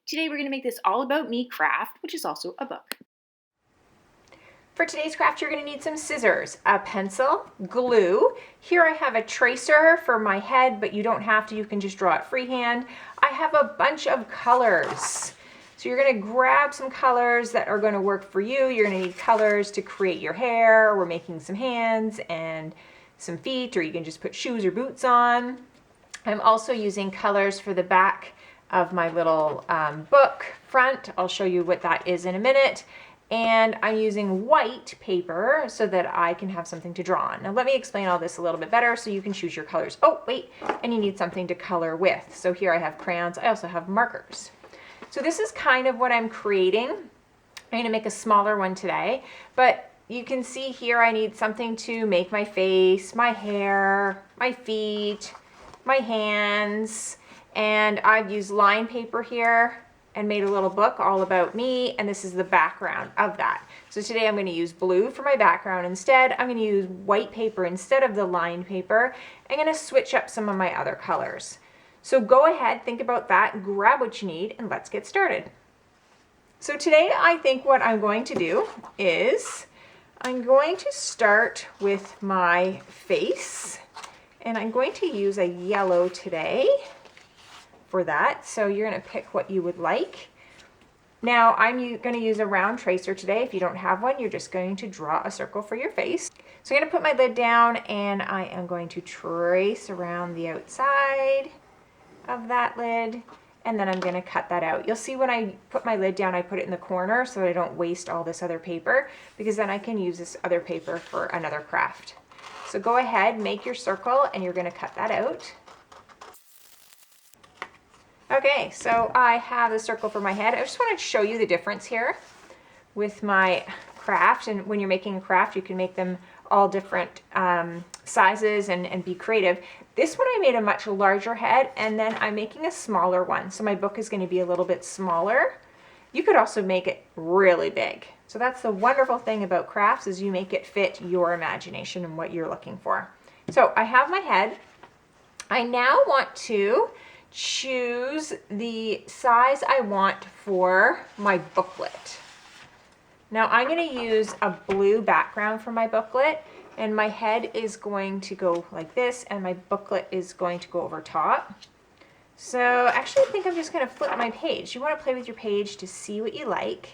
Today we're going to make this All About Me craft, which is also a book. For today's craft, you're going to need some scissors, a pencil, glue. Here I have a tracer for my head, but you don't have to. You can just draw it freehand. I have a bunch of colors. So you're going to grab some colors that are going to work for you. You're going to need colors to create your hair. We're making some hands and some feet, or you can just put shoes or boots on. I'm also using colors for the back of my little book front. I'll show you what that is in a minute. And I'm using white paper so that I can have something to draw on. Now let me explain all this a little bit better so you can choose your colors. Oh, wait, and you need something to color with. So here I have crayons. I also have markers. So this is kind of what I'm creating. I'm gonna make a smaller one today, but you can see here I need something to make my face, my hair, my feet, my hands, and I've used line paper here and made a little book all about me, and this is the background of that. So today I'm going to use blue for my background instead. I'm going to use white paper instead of the lined paper. I'm going to switch up some of my other colors. So go ahead, think about that, grab what you need, and let's get started. So today I think what I'm going to do is I'm going to start with my face, and I'm going to use a yellow today for that. So you're going to pick what you would like. Now I'm going to use a round tracer today. If you don't have one, you're just going to draw a circle for your face. So I'm going to put my lid down and I am going to trace around the outside of that lid, and then I'm going to cut that out. You'll see when I put my lid down, I put it in the corner so I don't waste all this other paper, because then I can use this other paper for another craft. So go ahead, make your circle, and you're going to cut that out. Okay, so I have the circle for my head. I just wanted to show you the difference here with my craft. And when you're making a craft, you can make them all different sizes and be creative. This one I made a much larger head, and then I'm making a smaller one. So my book is going to be a little bit smaller. You could also make it really big. So that's the wonderful thing about crafts, is you make it fit your imagination and what you're looking for. So I have my head. I now want to choose the size I want for my booklet. Now I'm going to use a blue background for my booklet, and my head is going to go like this, and my booklet is going to go over top. So actually I think I'm just going to flip my page. You want to play with your page to see what you like,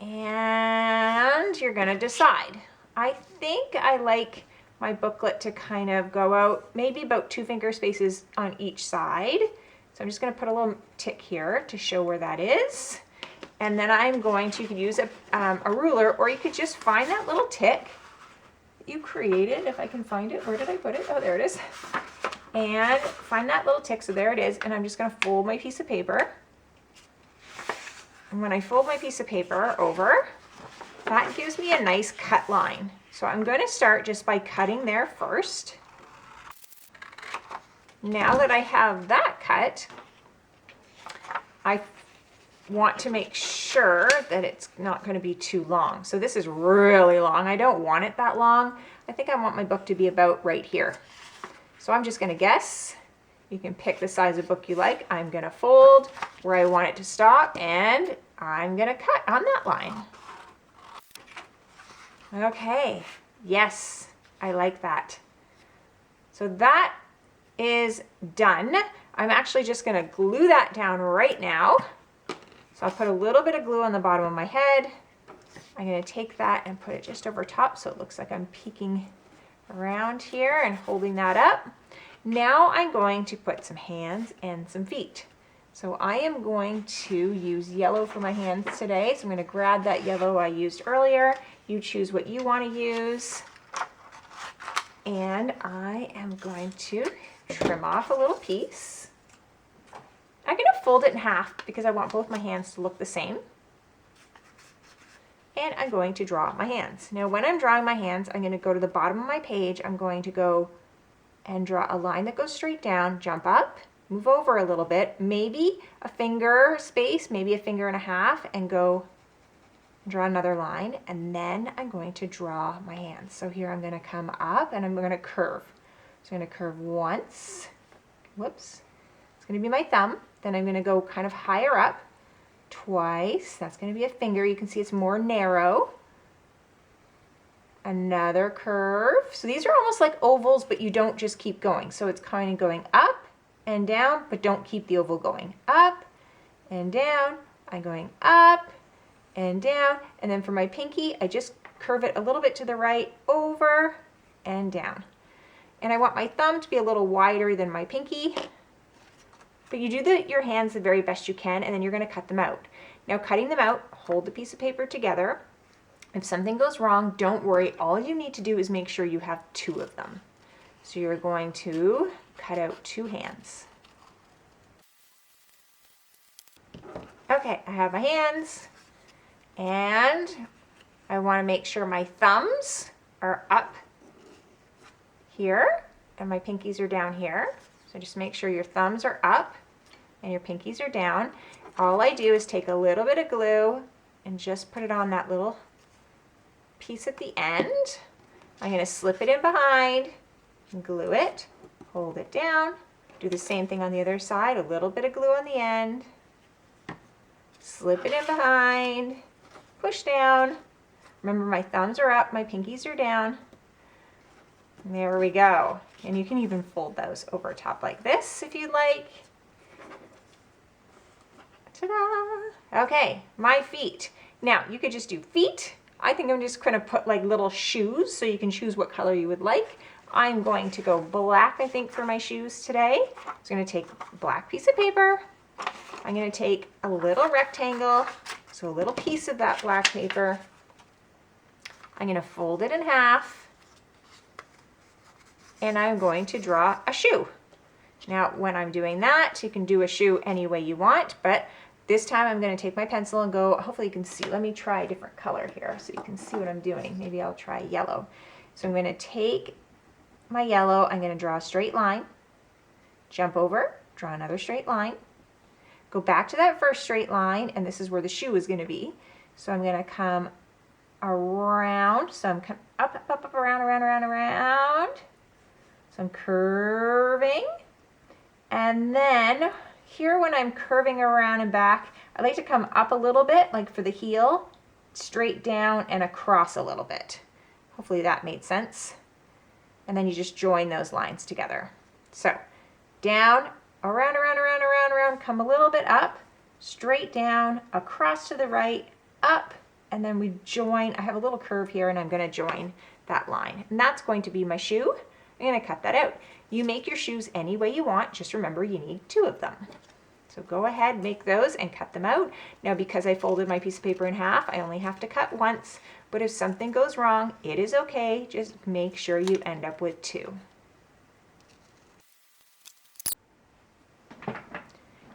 and you're going to decide. I think I like my booklet to kind of go out maybe about 2 finger spaces on each side. So I'm just going to put a little tick here to show where that is. And then I'm going to, you could use a ruler, or you could just find that little tick you created. If I can find it, where did I put it? Oh, there it is. And find that little tick, so there it is. And I'm just going to fold my piece of paper. And when I fold my piece of paper over, that gives me a nice cut line. So I'm going to start just by cutting there first. Now that I have that cut, I want to make sure that it's not going to be too long. So this is really long. I don't want it that long. I think I want my book to be about right here. So I'm just going to guess. You can pick the size of book you like. I'm going to fold where I want it to stop, and I'm going to cut on that line. Okay, yes, I like that. So that is done. I'm actually just going to glue that down right now. So I'll put a little bit of glue on the bottom of my head. I'm going to take that and put it just over top so it looks like I'm peeking around here and holding that up. Now I'm going to put some hands and some feet. So I am going to use yellow for my hands today. So I'm going to grab that yellow I used earlier. You choose what you want to use. And I am going to trim off a little piece. I'm going to fold it in half because I want both my hands to look the same. And I'm going to draw my hands. Now when I'm drawing my hands, I'm going to go to the bottom of my page. I'm going to go and draw a line that goes straight down, jump up, move over a little bit, maybe a finger space, maybe a finger and a half, and go draw another line, and then I'm going to draw my hands. So here I'm going to come up and I'm going to curve. So I'm going to curve once. Whoops. It's going to be my thumb. Then I'm going to go kind of higher up twice. That's going to be a finger. You can see it's more narrow. Another curve. So these are almost like ovals, but you don't just keep going. So it's kind of going up and down, but don't keep the oval going. Up and down. I'm going up and down. And then for my pinky, I just curve it a little bit to the right, over and down. And I want my thumb to be a little wider than my pinky. But you do your hands the very best you can, and then you're going to cut them out. Now cutting them out, hold the piece of paper together. If something goes wrong, don't worry. All you need to do is make sure you have 2 of them. So you're going to cut out 2 hands. Okay, I have my hands, and I want to make sure my thumbs are up here and my pinkies are down here. So just make sure your thumbs are up and your pinkies are down. All I do is take a little bit of glue and just put it on that little piece at the end. I'm going to slip it in behind, glue it, hold it down. Do the same thing on the other side, a little bit of glue on the end. Slip it in behind, push down. Remember, my thumbs are up, my pinkies are down. There we go. And you can even fold those over top like this if you'd like. Ta-da! Okay, my feet. Now, you could just do feet. I think I'm just going to put like little shoes, so you can choose what color you would like. I'm going to go black, I think, for my shoes today. I'm going to take a black piece of paper. I'm going to take a little rectangle, so a little piece of that black paper. I'm going to fold it in half, and I'm going to draw a shoe. Now, when I'm doing that, you can do a shoe any way you want, but this time I'm going to take my pencil and go, hopefully you can see, let me try a different color here so you can see what I'm doing. Maybe I'll try yellow. So I'm going to take my yellow, I'm going to draw a straight line, jump over, draw another straight line, go back to that first straight line, and this is where the shoe is going to be. So I'm going to come around, so I'm coming up, up, up, around, around, around, around. So I'm curving, and then here when I'm curving around and back, I like to come up a little bit, like for the heel, straight down and across a little bit. Hopefully that made sense. And then you just join those lines together. So down, around, around, around, around, around, come a little bit up, straight down, across to the right, up, and then we join. I have a little curve here, and I'm going to join that line. And that's going to be my shoe. I'm going to cut that out. You make your shoes any way you want. Just remember you need 2 of them. So go ahead, make those and cut them out. Now, because I folded my piece of paper in half, I only have to cut once. But if something goes wrong, it is okay. Just make sure you end up with 2.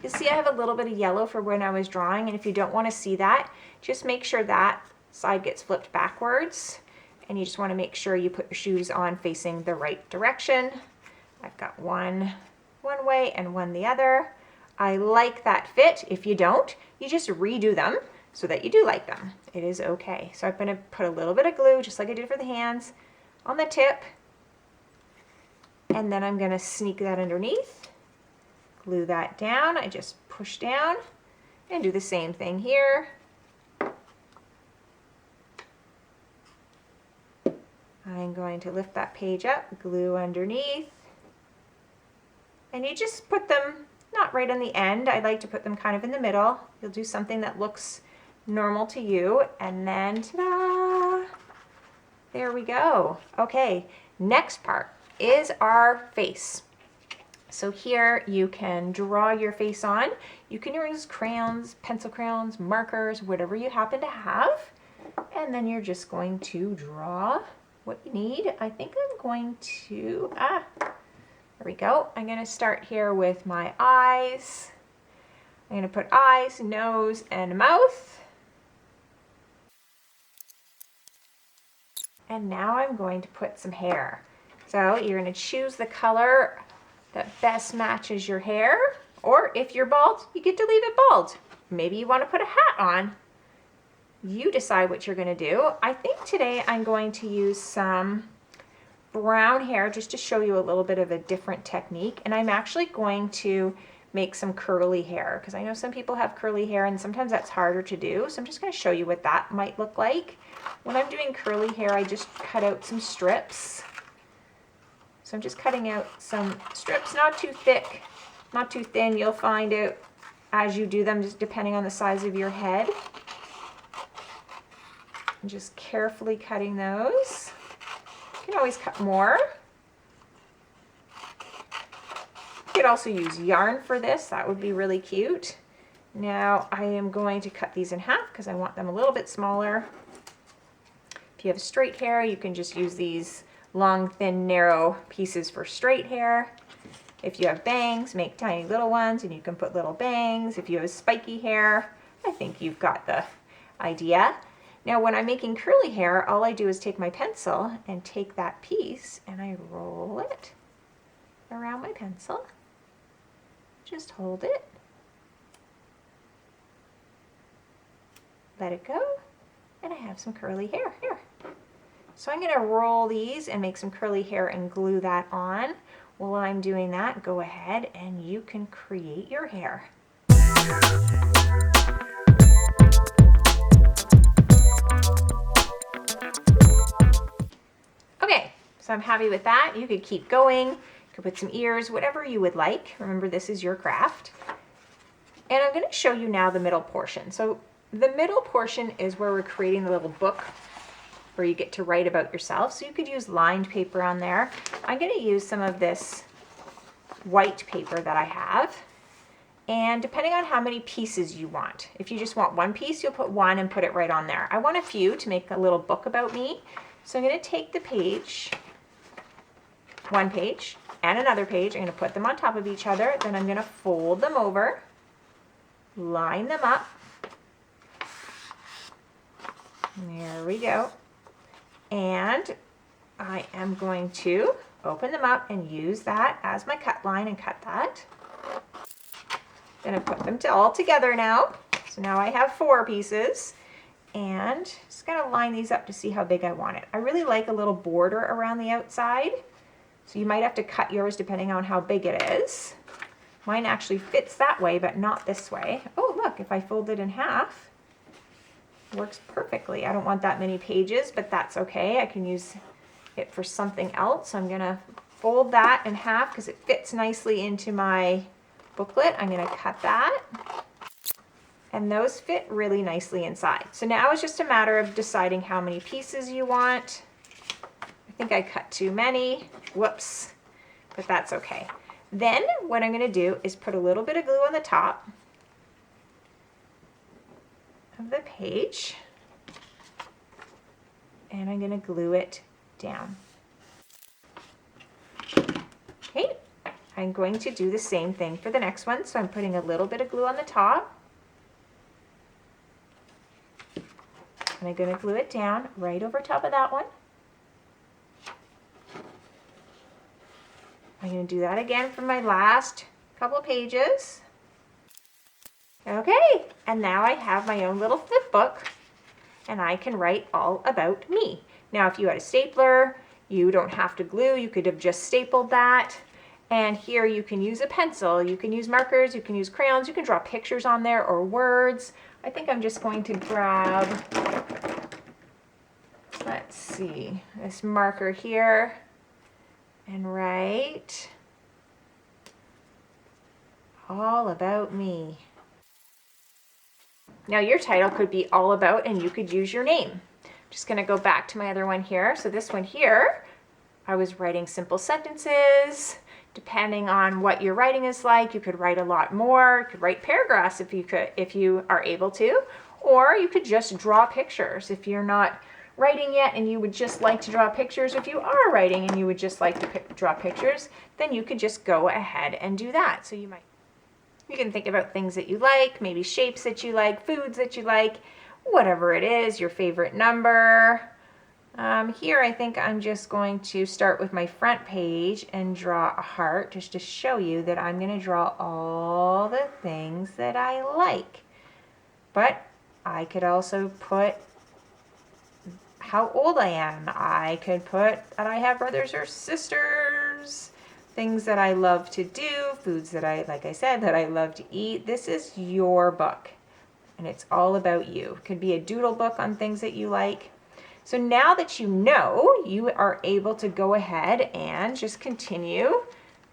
You'll see I have a little bit of yellow for when I was drawing, and if you don't want to see that, just make sure that side gets flipped backwards, and you just want to make sure you put your shoes on facing the right direction. I've got one way and one the other. I like that fit. If you don't, you just redo them so that you do like them. It is okay. So I'm going to put a little bit of glue, just like I did for the hands, on the tip, and then I'm going to sneak that underneath. Glue that down. I just push down and do the same thing here. I'm going to lift that page up, glue underneath, and you just put them not right on the end. I like to put them kind of in the middle. You'll do something that looks normal to you, and then ta-da! There we go. Okay, next part is our face. So here you can draw your face on. You can use crayons, pencil crayons, markers, whatever you happen to have. And then you're just going to draw what you need. I think I'm going to, there we go. I'm going to start here with my eyes. I'm going to put eyes, nose, and mouth. And now I'm going to put some hair. So you're going to choose the color that best matches your hair, or if you're bald, you get to leave it bald. Maybe you want to put a hat on. You decide what you're going to do. I think today I'm going to use some brown hair just to show you a little bit of a different technique, and I'm actually going to make some curly hair, because I know some people have curly hair and sometimes that's harder to do. So I'm just going to show you what that might look like. When I'm doing curly hair, I just cut out some strips. So I'm just cutting out some strips, not too thick, not too thin. You'll find out as you do them, just depending on the size of your head. And just carefully cutting those. You can always cut more. You could also use yarn for this. That would be really cute. Now I am going to cut these in half because I want them a little bit smaller. If you have straight hair, you can just use these long, thin, narrow pieces for straight hair. If you have bangs, make tiny little ones and you can put little bangs. If you have spiky hair, I think you've got the idea. Now when I'm making curly hair, all I do is take my pencil and take that piece and I roll it around my pencil. Just hold it. Let it go. And I have some curly hair here. So I'm going to roll these and make some curly hair and glue that on. While I'm doing that, go ahead and you can create your hair. Okay, so I'm happy with that. You could keep going. You could put some ears, whatever you would like. Remember, this is your craft. And I'm going to show you now the middle portion. So the middle portion is where we're creating the little book where you get to write about yourself. So you could use lined paper on there. I'm going to use some of this white paper that I have. And depending on how many pieces you want, if you just want one piece, you'll put one and put it right on there. I want a few to make a little book about me. So I'm going to take the page, one page and another page. I'm going to put them on top of each other. Then I'm going to fold them over, line them up. There we go. And I am going to open them up and use that as my cut line and cut that. I'm going to put them all together now. So now I have 4 pieces and just going to line these up to see how big I want it. I really like a little border around the outside. So you might have to cut yours depending on how big it is. Mine actually fits that way, but not this way. Oh, look, if I fold it in half, works perfectly. I don't want that many pages, but that's okay. I can use it for something else. So I'm going to fold that in half because it fits nicely into my booklet. I'm going to cut that. And those fit really nicely inside. So now it's just a matter of deciding how many pieces you want. I think I cut too many. Whoops. But that's okay. Then what I'm going to do is put a little bit of glue on the top of the page, and I'm going to glue it down. Okay, I'm going to do the same thing for the next one. So I'm putting a little bit of glue on the top, and I'm going to glue it down right over top of that one. I'm going to do that again for my last couple of pages. Okay, and now I have my own little flip book and I can write all about me. Now if you had a stapler, you don't have to glue, you could have just stapled that. And here you can use a pencil, you can use markers, you can use crayons, you can draw pictures on there or words. I think I'm just going to grab, let's see, this marker here and write all about me. Now your title could be all about and you could use your name. I'm just going to go back to my other one here. So this one here, I was writing simple sentences. Depending on what your writing is like, you could write a lot more. You could write paragraphs if you are able to, or you could just draw pictures. If you're not writing yet and you would just like to draw pictures, if you are writing and you would just like to draw pictures, then you could just go ahead and do that. So you can think about things that you like, maybe shapes that you like, foods that you like, whatever it is, your favorite number. Here I think I'm just going to start with my front page and draw a heart just to show you that I'm going to draw all the things that I like. But I could also put how old I am. I could put that I have brothers or sisters. things that I love to do, foods that like I said, that I love to eat. This is your book, and it's all about you. It could be a doodle book on things that you like. So now that you know, you are able to go ahead and just continue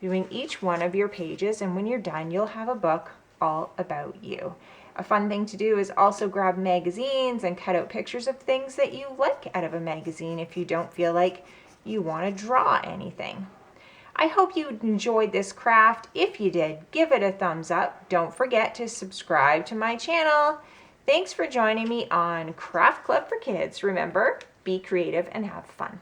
doing each one of your pages, and when you're done, you'll have a book all about you. A fun thing to do is also grab magazines and cut out pictures of things that you like out of a magazine if you don't feel like you want to draw anything. I hope you enjoyed this craft. If you did, give it a thumbs up. Don't forget to subscribe to my channel. Thanks for joining me on Craft Club for Kids. Remember, be creative and have fun.